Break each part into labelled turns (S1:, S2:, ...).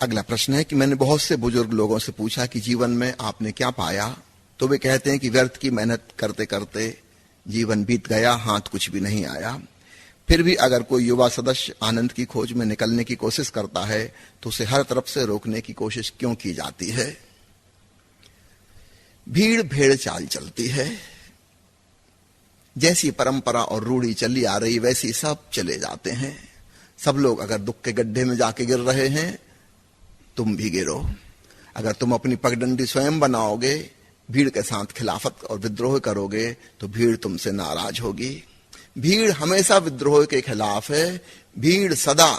S1: अगला प्रश्न है कि मैंने बहुत से बुजुर्ग लोगों से पूछा कि जीवन में आपने क्या पाया, तो वे कहते हैं कि व्यर्थ की मेहनत करते करते जीवन बीत गया, हाथ कुछ भी नहीं आया। फिर भी अगर कोई युवा सदस्य आनंद की खोज में निकलने की कोशिश करता है तो उसे हर तरफ से रोकने की कोशिश क्यों की जाती है? भीड़ भेड़ चाल चलती है। जैसी परंपरा और रूढ़ी चली आ रही वैसी सब चले जाते हैं। सब लोग अगर दुख के गड्ढे में जाके गिर रहे हैं, तुम भी गिरो। अगर तुम अपनी पगडंडी स्वयं बनाओगे, भीड़ के साथ खिलाफत और विद्रोह करोगे, तो भीड़ तुमसे नाराज होगी। भीड़ हमेशा विद्रोह के खिलाफ है। भीड़ सदा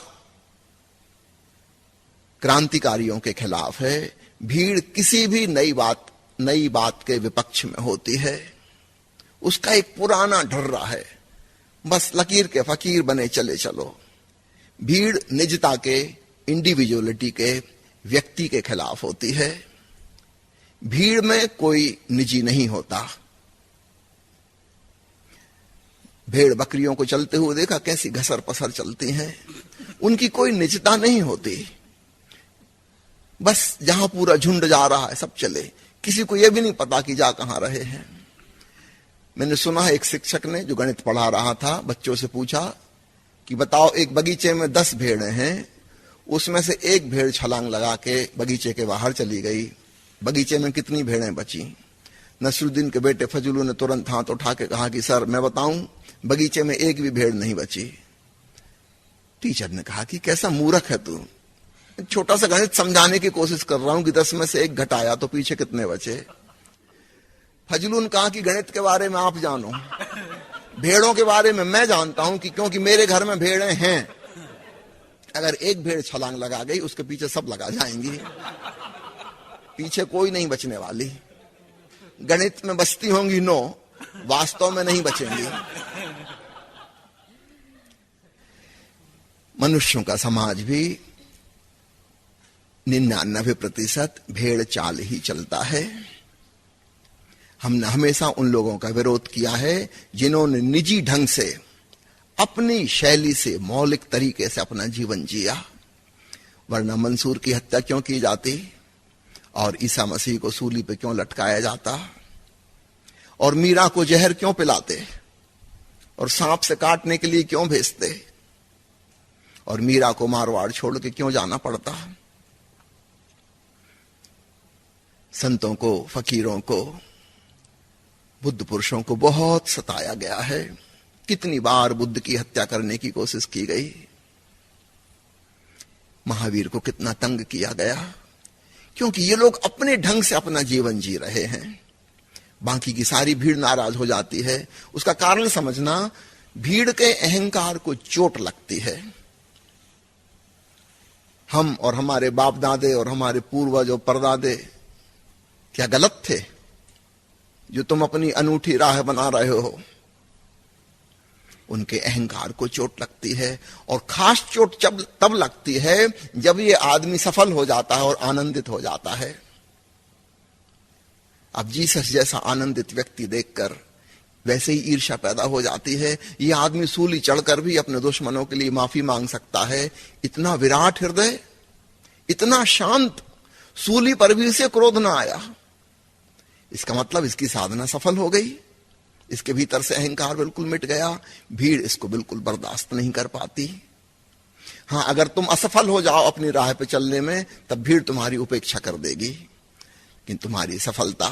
S1: क्रांतिकारियों के खिलाफ है। भीड़ किसी भी नई बात के विपक्ष में होती है। उसका एक पुराना ढर्रा है, बस लकीर के फकीर बने चले चलो। भीड़ निजता के, इंडिविजुअलिटी के, व्यक्ति के खिलाफ होती है। भीड़ में कोई निजी नहीं होता। भेड़ बकरियों को चलते हुए देखा, कैसी घसर पसर चलती हैं। उनकी कोई निजता नहीं होती, बस जहां पूरा झुंड जा रहा है सब चले, किसी को यह भी नहीं पता कि जा कहां रहे हैं। मैंने सुना है एक शिक्षक ने जो गणित पढ़ा रहा था, बच्चों से पूछा कि बताओ एक बगीचे में 10 भेड़ें हैं, उसमें से एक भेड़ छलांग लगा के बगीचे के बाहर चली गई, बगीचे में कितनी भेड़ें बची? नसरुद्दीन के बेटे फजलू ने तुरंत हाथ उठा के कहा कि सर मैं बताऊं, बगीचे में एक भी भेड़ नहीं बची। टीचर ने कहा कि कैसा मूर्ख है तू, छोटा सा गणित समझाने की कोशिश कर रहा हूं कि 10 में से एक घटाया तो पीछे कितने बचे? फजलू ने कहा कि गणित के बारे में आप जानो, भेड़ों के बारे में मैं जानता हूं कि क्योंकि मेरे घर में भेड़ें हैं। अगर एक भेड़ छलांग लगा गई, उसके पीछे सब लगा जाएंगी, पीछे कोई नहीं बचने वाली। गणित में बचती होंगी 9, वास्तव में नहीं बचेंगी। मनुष्यों का समाज भी 99% भेड़ चाल ही चलता है। हमने हमेशा उन लोगों का विरोध किया है जिन्होंने निजी ढंग से, अपनी शैली से, मौलिक तरीके से अपना जीवन जिया। वरना मंसूर की हत्या क्यों की जाती, और ईसा मसीह को सूली पे क्यों लटकाया जाता, और मीरा को जहर क्यों पिलाते, और सांप से काटने के लिए क्यों भेजते, और मीरा को मारवाड़ छोड़ के क्यों जाना पड़ता। संतों को, फकीरों को, बुद्ध पुरुषों को बहुत सताया गया है। कितनी बार बुद्ध की हत्या करने की कोशिश की गई। महावीर को कितना तंग किया गया, क्योंकि ये लोग अपने ढंग से अपना जीवन जी रहे हैं। बाकी की सारी भीड़ नाराज हो जाती है। उसका कारण समझना, भीड़ के अहंकार को चोट लगती है। हम और हमारे बाप दादे और हमारे पूर्वज और परदादे क्या गलत थे जो तुम अपनी अनूठी राह बना रहे हो? उनके अहंकार को चोट लगती है, और खास चोट तब लगती है जब ये आदमी सफल हो जाता है और आनंदित हो जाता है। अब जीसस जैसा आनंदित व्यक्ति देखकर वैसे ही ईर्ष्या पैदा हो जाती है। ये आदमी सूली चढ़कर भी अपने दुश्मनों के लिए माफी मांग सकता है। इतना विराट हृदय, इतना शांत, सूली पर भी इसे क्रोध ना आया। इसका मतलब इसकी साधना सफल हो गई, इसके भीतर से अहंकार बिल्कुल मिट गया। भीड़ इसको बिल्कुल बर्दाश्त नहीं कर पाती। हां, अगर तुम असफल हो जाओ अपनी राह पे चलने में, तब भीड़ तुम्हारी उपेक्षा कर देगी, लेकिन तुम्हारी सफलता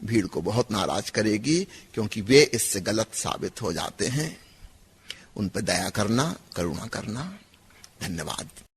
S1: भीड़ को बहुत नाराज करेगी, क्योंकि वे इससे गलत साबित हो जाते हैं। उन पर दया करना, करुणा करना। धन्यवाद।